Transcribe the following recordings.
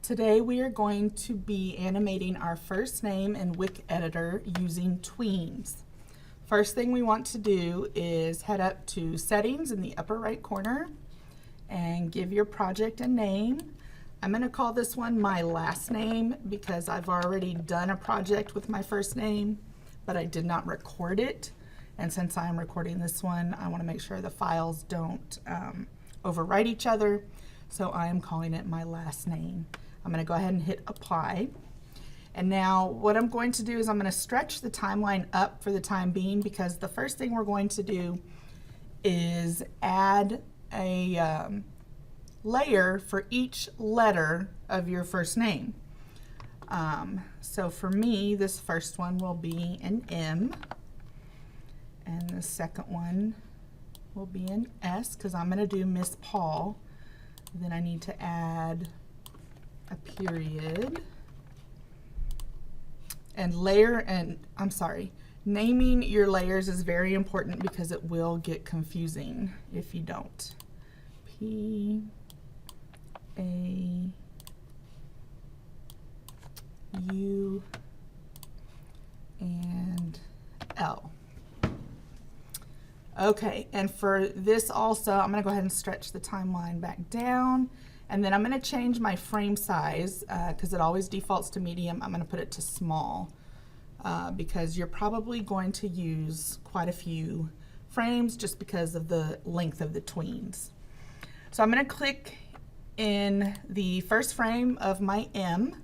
Today we are going to be animating our first name in Wick Editor using tweens. First thing we want to do is head up to Settings in the upper right corner and give your project a name. I'm going to call this one my last name because I've already done a project with my first name, but I did not record it. And since I'm recording this one, I want to make sure the files don't overwrite each other. So I am calling it my last name. I'm going to go ahead and hit apply. And now what I'm going to do is I'm going to stretch the timeline up for the time being, because the first thing we're going to do is add a layer for each letter of your first name. So for me, this first one will be an M, and the second one will be an S, because I'm going to do Miss Paul. Then I need to add a period and naming your layers is very important because it will get confusing if you don't. P A U and L. Okay, and for this also, I'm going to go ahead and stretch the timeline back down, and then I'm going to change my frame size because it always defaults to medium. I'm going to put it to small because you're probably going to use quite a few frames just because of the length of the tweens. So I'm going to click in the first frame of my M,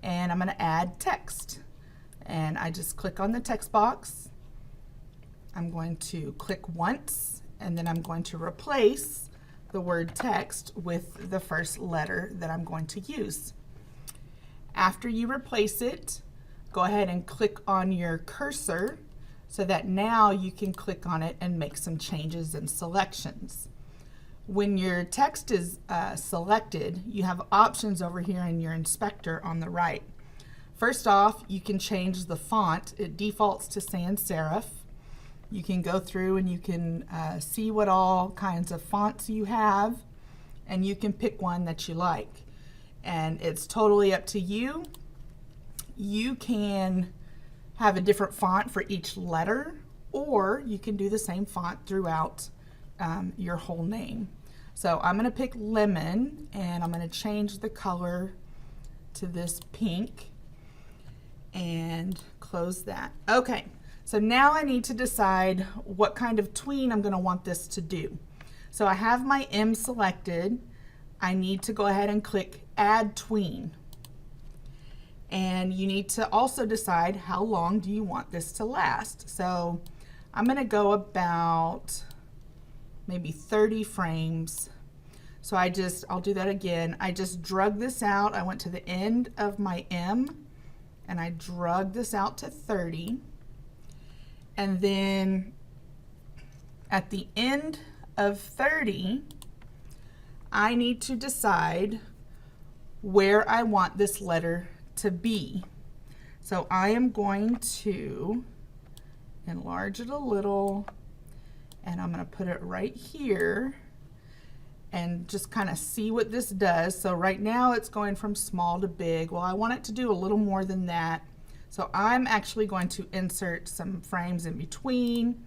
and I'm going to add text. And I just click on the text box. I'm going to click once, and then I'm going to replace the word text with the first letter that I'm going to use. After you replace it, go ahead and click on your cursor so that now you can click on it and make some changes and selections. When your text is selected, you have options over here in your inspector on the right. First off, you can change the font. It defaults to sans serif. You can go through and you can see what all kinds of fonts you have, and you can pick one that you like. And it's totally up to you. You can have a different font for each letter, or you can do the same font throughout your whole name. So I'm going to pick lemon, and I'm going to change the color to this pink and close that. Okay. So now I need to decide what kind of tween I'm going to want this to do. So I have my M selected. I need to go ahead and click Add Tween. And you need to also decide how long do you want this to last. So I'm going to go about maybe 30 frames. So I'll do that again. I just drug this out. I went to the end of my M and I drug this out to 30. And then at the end of 30, I need to decide where I want this letter to be. So I am going to enlarge it a little, and I'm going to put it right here and just kind of see what this does. So right now it's going from small to big. Well, I want it to do a little more than that. So I'm actually going to insert some frames in between.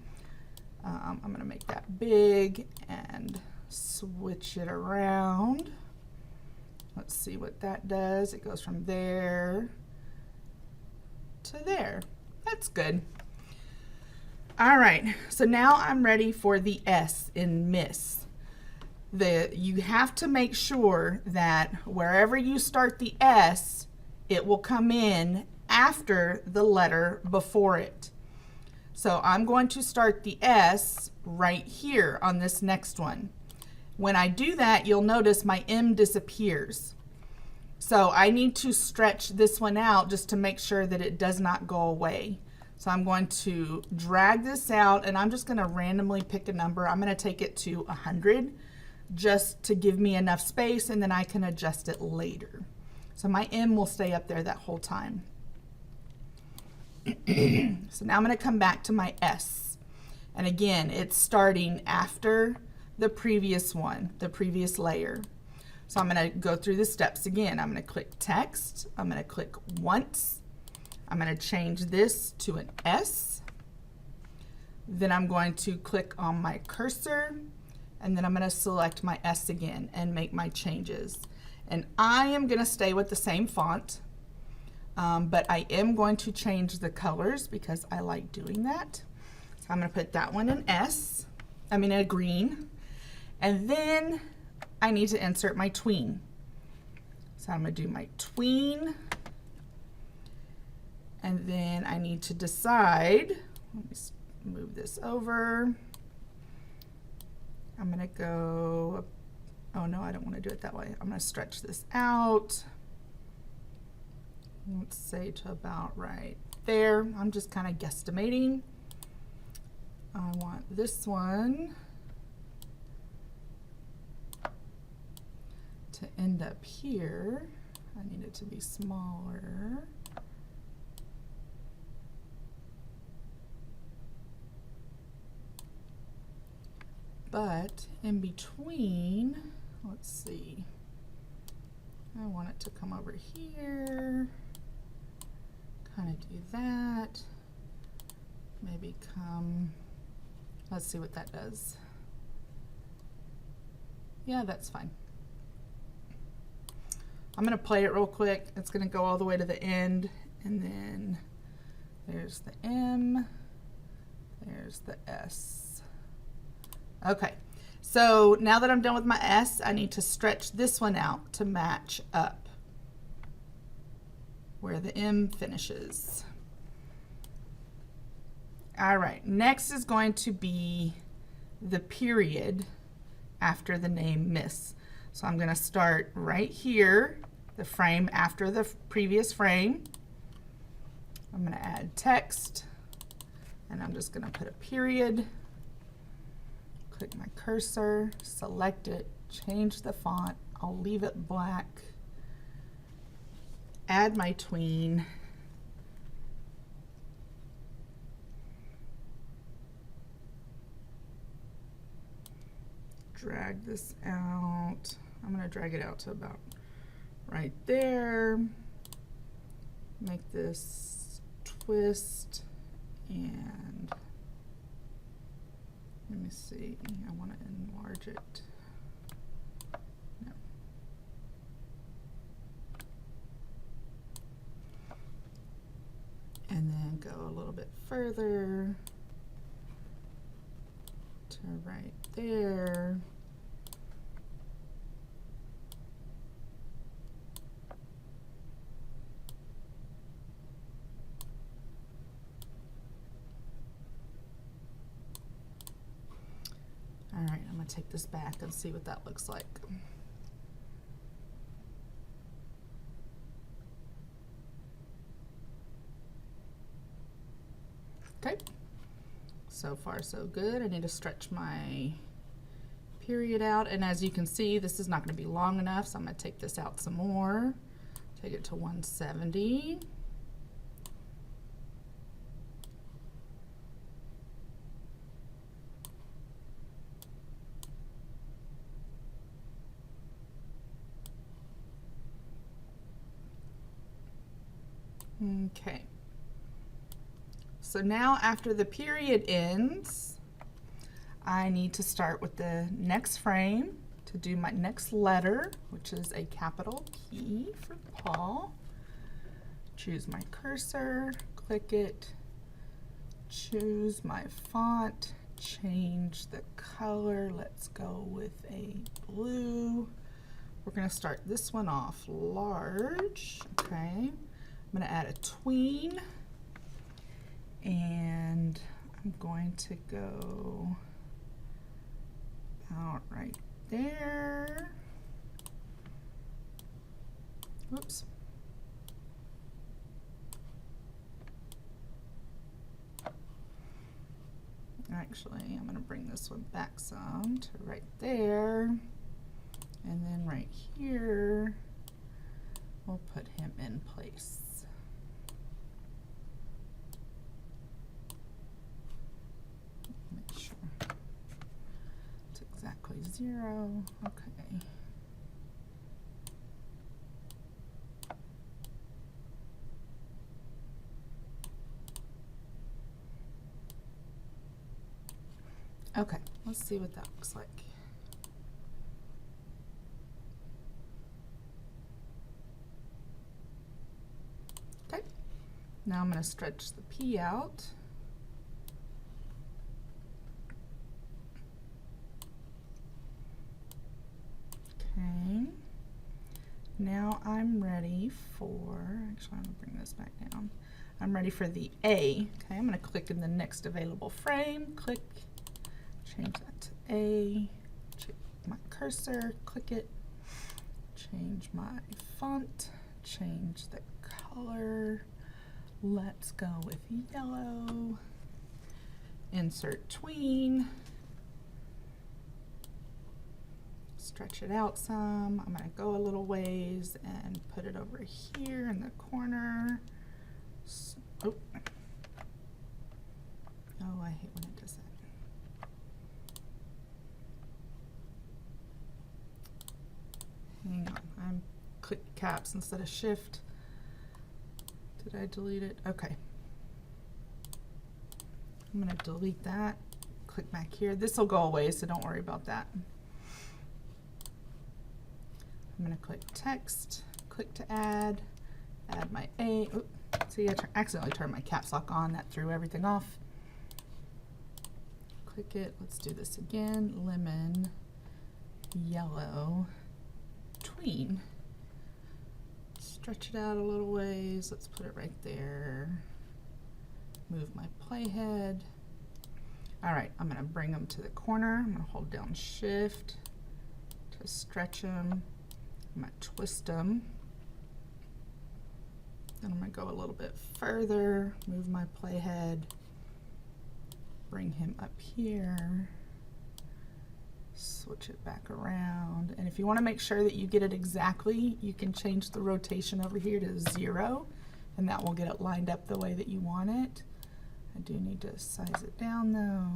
I'm going to make that big and switch it around. Let's see what that does. It goes from there to there. That's good. All right, so now I'm ready for the S in Miss. You have to make sure that wherever you start the S, it will come in after the letter before it. So I'm going to start the S right here on this next one. When I do that, you'll notice my M disappears. So I need to stretch this one out just to make sure that it does not go away. So I'm going to drag this out, and I'm just going to randomly pick a number. I'm going to take it to 100 just to give me enough space, and then I can adjust it later. So my M will stay up there that whole time. So now I'm going to come back to my S. And again, it's starting after the previous one, the previous layer. So I'm going to go through the steps again. I'm going to click text. I'm going to click once. I'm going to change this to an S. Then I'm going to click on my cursor, and then I'm going to select my S again and make my changes. And I am going to stay with the same font, but I am going to change the colors because I like doing that. So I'm going to put that one in S, a green. And then I need to insert my tween. So I'm going to do my tween. And then I need to decide, let me move this over. I'm going to go, oh no, I don't want to do it that way. I'm going to stretch this out. Let's say to about right there. I'm just kind of guesstimating. I want this one to end up here. I need it to be smaller. But in between, let's see, I want it to come over here, kind of do that, maybe come, let's see what that does. Yeah, that's fine. I'm going to play it real quick. It's going to go all the way to the end, and then there's the M, there's the S. Okay, so now that I'm done with my S, I need to stretch this one out to match up where the M finishes. All right, next is going to be the period after the name Miss. So I'm going to start right here, the frame after the previous frame. I'm going to add text, and I'm just going to put a period. Click my cursor, select it, change the font. I'll leave it black. Add my tween. Drag this out. I'm going to drag it out to about right there. Make this twist, and let me see, I want to enlarge it. No. And then go a little bit further to right there. All right, I'm going to take this back and see what that looks like. Okay, so far so good. I need to stretch my period out, and as you can see, this is not going to be long enough, so I'm going to take this out some more. Take it to 170. Okay, so now after the period ends, I need to start with the next frame to do my next letter, which is a capital P for Paul. Choose my cursor, click it, choose my font, change the color. Let's go with a blue. We're going to start this one off large. Okay. I'm going to add a tween, and I'm going to go about right there. Whoops. Actually, I'm going to bring this one back some to right there, and then right here, we'll put him in place. Make sure it's exactly 0. Okay. Okay, let's see what that looks like. Okay, now I'm going to stretch the P out. Okay, now I'm ready for, actually I'm going to bring this back down. I'm ready for the A. Okay, I'm going to click in the next available frame, click, change that to A, check my cursor, click it, change my font, change the color, let's go with yellow, insert tween, stretch it out some. I'm going to go a little ways and put it over here in the corner. Oh, I hate when it does that. Hang on, I'm click caps instead of shift. Did I delete it? Okay. I'm going to delete that. Click back here. This will go away, so don't worry about that. I'm going to click text, click to add my A. Oops, see, I accidentally turned my caps lock on. That threw everything off. Click it. Let's do this again. Lemon, yellow, tween. Stretch it out a little ways. Let's put it right there. Move my playhead. All right, I'm going to bring them to the corner. I'm going to hold down shift to stretch them. I'm going to twist them. Then I'm going to go a little bit further, move my playhead, bring him up here, switch it back around. And if you want to make sure that you get it exactly, you can change the rotation over here to 0, and that will get it lined up the way that you want it. I do need to size it down though.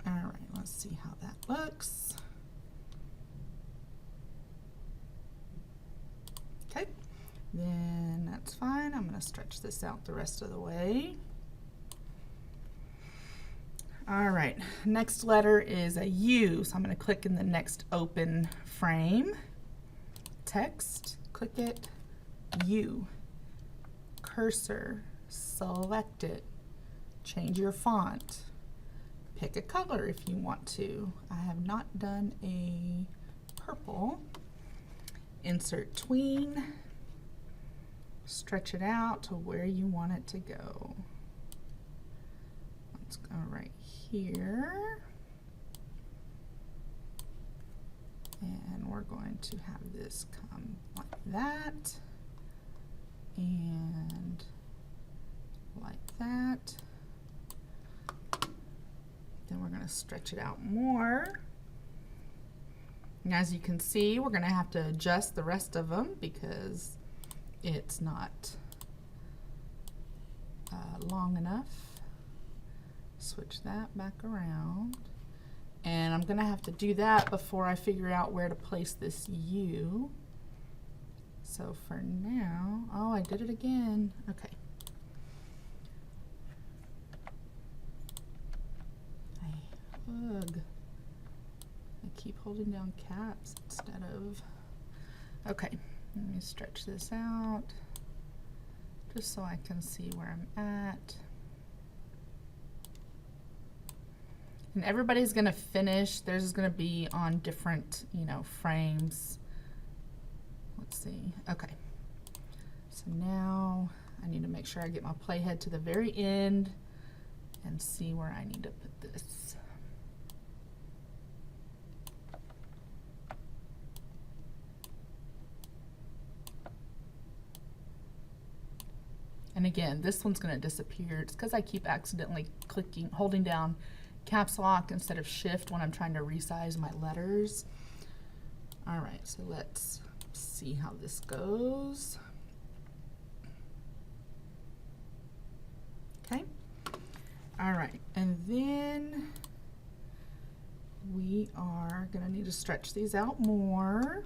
All right, let's see how that looks. Okay, then that's fine. I'm going to stretch this out the rest of the way. All right, next letter is a U, so I'm going to click in the next open frame. Text, click it, U. Cursor, select it, change your font. Pick a color if you want to. I have not done a purple. Insert tween, stretch it out to where you want it to go. Let's go right here. And we're going to have this come like that and like that. Then we're going to stretch it out more. And as you can see, we're going to have to adjust the rest of them because it's not long enough. Switch that back around. And I'm going to have to do that before I figure out where to place this U. So for now, oh, I did it again. Okay. Ugh. I keep holding down caps instead of. Okay, let me stretch this out just so I can see where I'm at. And everybody's going to finish. Theirs is going to be on different, frames. Let's see. Okay. So now I need to make sure I get my playhead to the very end and see where I need to put this. And again, this one's going to disappear. It's because I keep accidentally holding down caps lock instead of shift when I'm trying to resize my letters. All right, so let's see how this goes. Okay. All right, and then we are going to need to stretch these out more.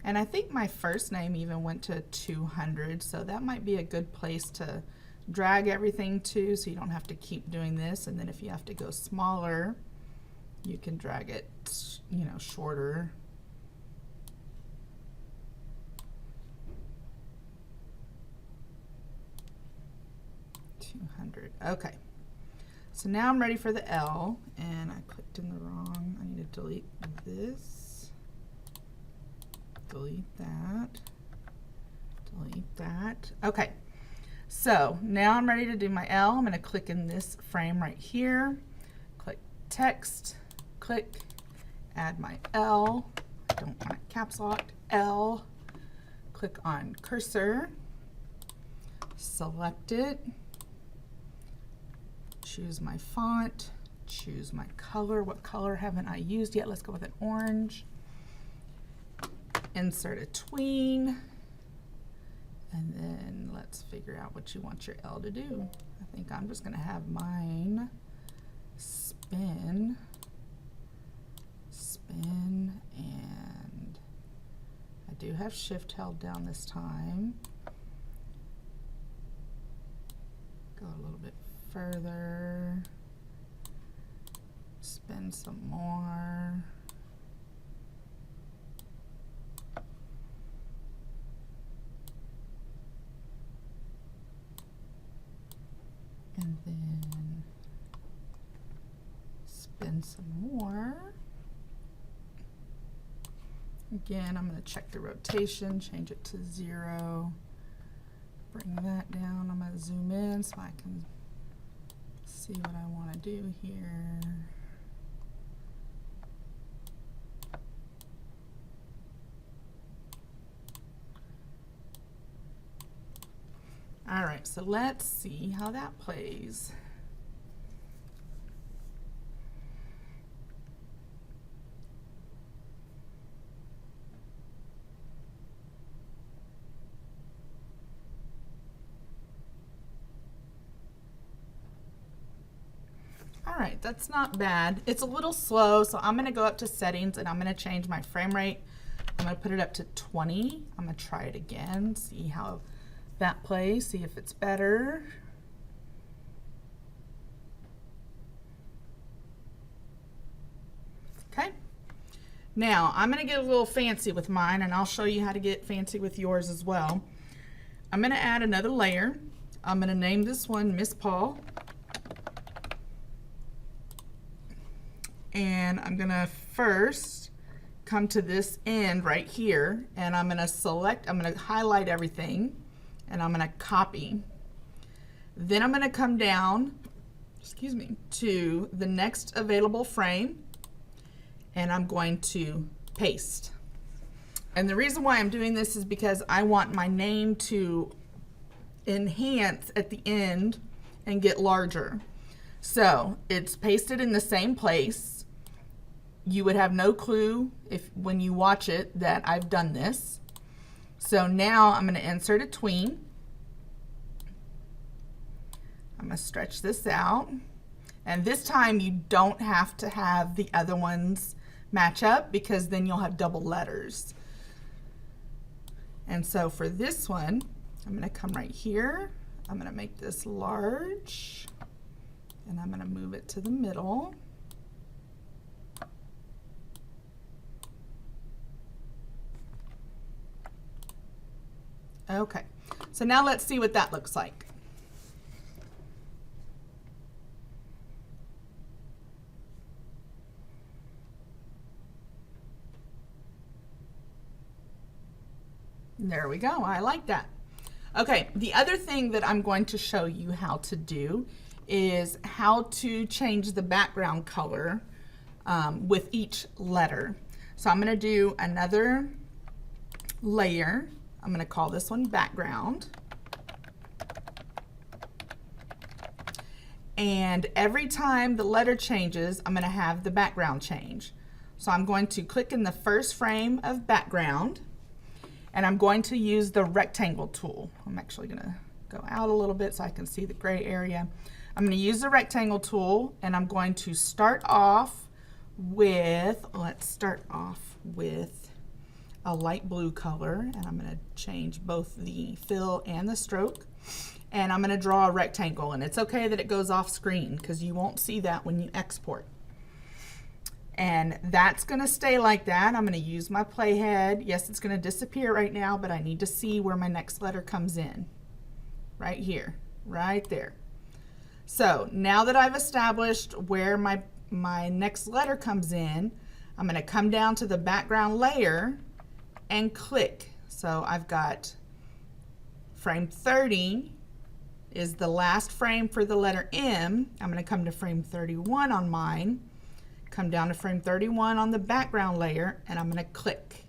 And I think my first name even went to 200, so that might be a good place to drag everything to, so you don't have to keep doing this. And then if you have to go smaller, you can drag it, you know, shorter. Okay, so now I'm ready for the L, and I clicked in the wrong. I need to delete this, delete that, delete that. Okay, so now I'm ready to do my L. I'm going to click in this frame right here, click text, click, add my L. I don't want it caps locked, L. Click on cursor, select it. Choose my font, choose my color. What color haven't I used yet? Let's go with an orange. Insert a tween, and then let's figure out what you want your L to do. I think I'm just going to have mine spin, spin, and I do have shift held down this time. Go a little bit further, spin some more, and then spin some more. Again, I'm going to check the rotation, change it to 0, bring that down. I'm going to zoom in so I can see what I want to do here. All right, so let's see how that plays. All right, that's not bad. It's a little slow, so I'm going to go up to settings and I'm going to change my frame rate. I'm going to put it up to 20. I'm going to try it again, see how that plays, see if it's better. Okay. Now, I'm going to get a little fancy with mine, and I'll show you how to get fancy with yours as well. I'm going to add another layer. I'm going to name this one Miss Paul. And I'm going to first come to this end right here, and I'm going to select, I'm going to highlight everything, and I'm going to copy. Then I'm going to come down, excuse me, to the next available frame, and I'm going to paste. And the reason why I'm doing this is because I want my name to enhance at the end and get larger. So it's pasted in the same place. You would have no clue if when you watch it that I've done this. So now I'm going to insert a tween. I'm going to stretch this out. And this time you don't have to have the other ones match up, because then you'll have double letters. And so for this one, I'm going to come right here. I'm going to make this large, and I'm going to move it to the middle. Okay, so now let's see what that looks like. There we go, I like that. Okay, the other thing that I'm going to show you how to do is how to change the background color with each letter. So I'm going to do another layer. I'm going to call this one background. And every time the letter changes, I'm going to have the background change. So I'm going to click in the first frame of background, and I'm going to use the rectangle tool. I'm actually going to go out a little bit so I can see the gray area. I'm going to use the rectangle tool, and I'm going to start off with, let's start off with a light blue color, and I'm going to change both the fill and the stroke. And I'm going to draw a rectangle, and it's okay that it goes off screen because you won't see that when you export. And that's going to stay like that. I'm going to use my playhead. Yes, it's going to disappear right now, but I need to see where my next letter comes in. Right here, right there. So now that I've established where my next letter comes in, I'm going to come down to the background layer and click. So I've got frame 30 is the last frame for the letter M. I'm going to come to frame 31 on mine, come down to frame 31 on the background layer, and I'm going to click.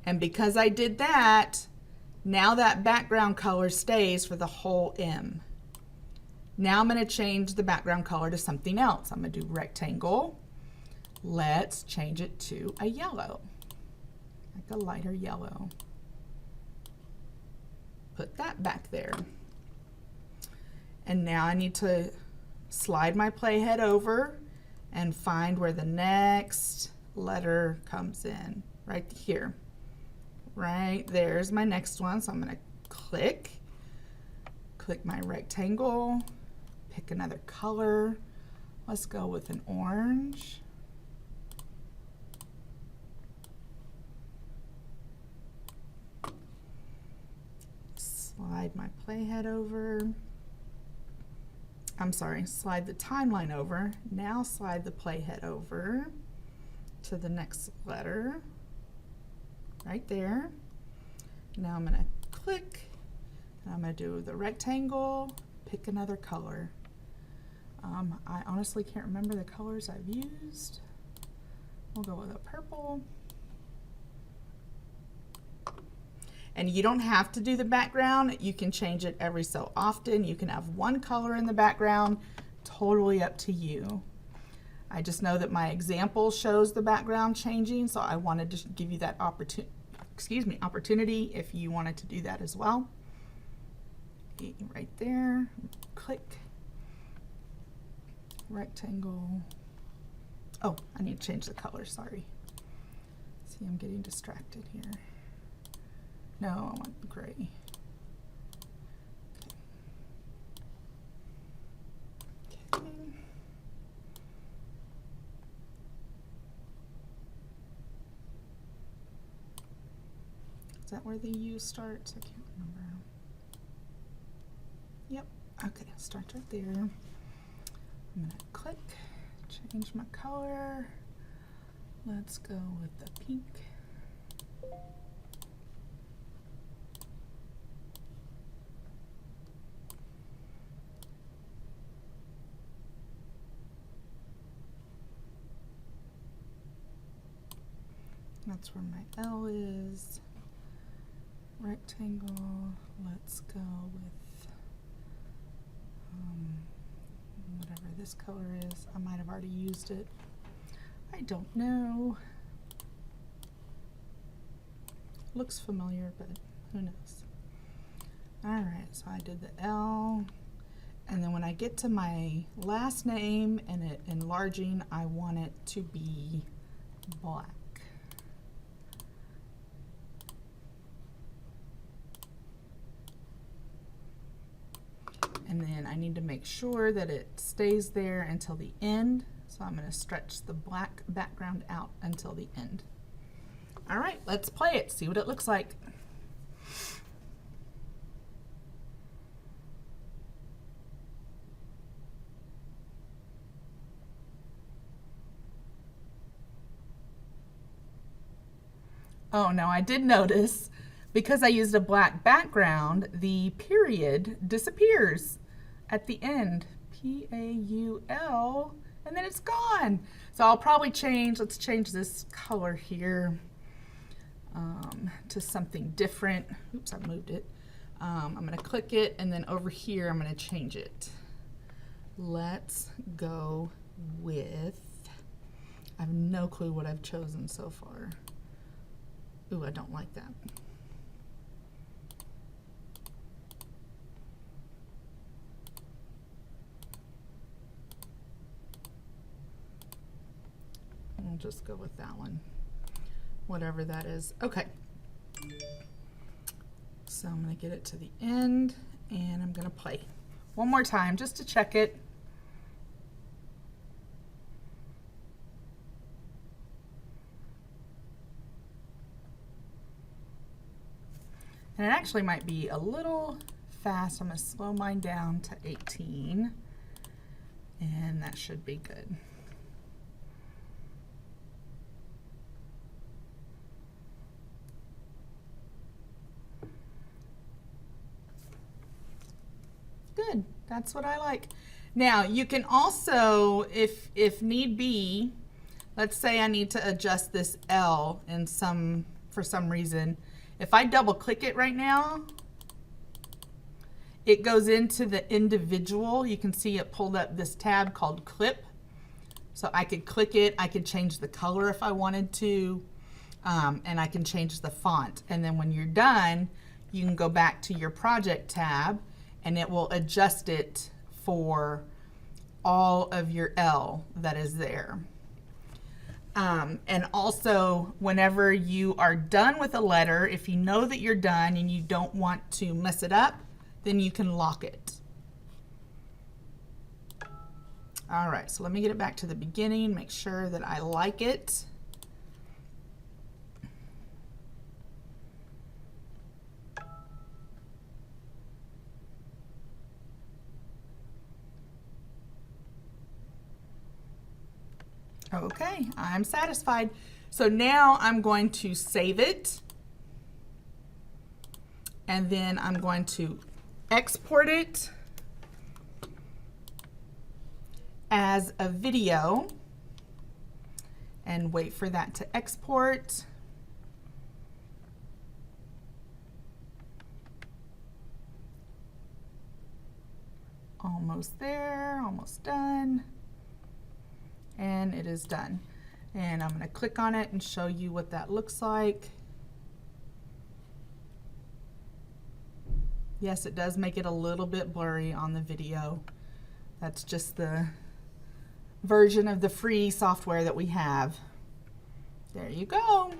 And because I did that, now that background color stays for the whole M. Now I'm going to change the background color to something else. I'm going to do rectangle. Let's change it to a yellow, like a lighter yellow. Put that back there. And now I need to slide my playhead over and find where the next letter comes in, right here. Right there's my next one, so I'm going to click my rectangle, pick another color. Let's go with an orange. Slide my playhead over. I'm sorry, slide the timeline over. Now slide the playhead over to the next letter, right there. Now I'm going to click, and I'm going to do the rectangle, pick another color. I honestly can't remember the colors I've used. We'll go with a purple. And you don't have to do the background. You can change it every so often. You can have one color in the background, totally up to you. I just know that my example shows the background changing, so I wanted to give you that opportunity if you wanted to do that as well. Right there, click, rectangle. Oh, I need to change the color, sorry. See, I'm getting distracted here. No, I want gray. Okay. Is that where the U starts? I can't remember. Yep, okay, start right there. I'm gonna click, change my color. Let's go with the pink. That's where my L is. Rectangle. Let's go with whatever this color is. I might have already used it. I don't know. Looks familiar, but who knows. Alright, so I did the L. And then when I get to my last name and it enlarging, I want it to be black. And then I need to make sure that it stays there until the end. So I'm going to stretch the black background out until the end. All right, let's play it, see what it looks like. Oh, now I did notice, because I used a black background, the period disappears at the end. P-A-U-L, and then it's gone. So I'll probably change, let's change this color here to something different. Oops, I moved it. I'm going to click it, and then over here I'm going to change it. Let's go with, I have no clue what I've chosen so far. Ooh, I don't like that. We'll just go with that one. whatever that is. Okay. So I'm going to get it to the end and I'm going to play one more time just to check it. And it actually might be a little fast. I'm going to slow mine down to 18 and that should be good. Good, that's what I like. Now you can also, if need be, let's say I need to adjust this L in for some reason. If I double click it right now, it goes into the individual. You can see it pulled up this tab called clip. So I could click it, I could change the color if I wanted to, and I can change the font. And then when you're done, you can go back to your project tab and it will adjust it for all of your L that is there. And also, whenever you are done with a letter, if you know that you're done and you don't want to mess it up, then you can lock it. All right, so let me get it back to the beginning, make sure that I like it. Okay, I'm satisfied. So now I'm going to save it and then I'm going to export it as a video and wait for that to export. Almost there, almost done. And it is done. And I'm going to click on it and show you what that looks like. Yes, it does make it a little bit blurry on the video. That's just the version of the free software that we have. There you go.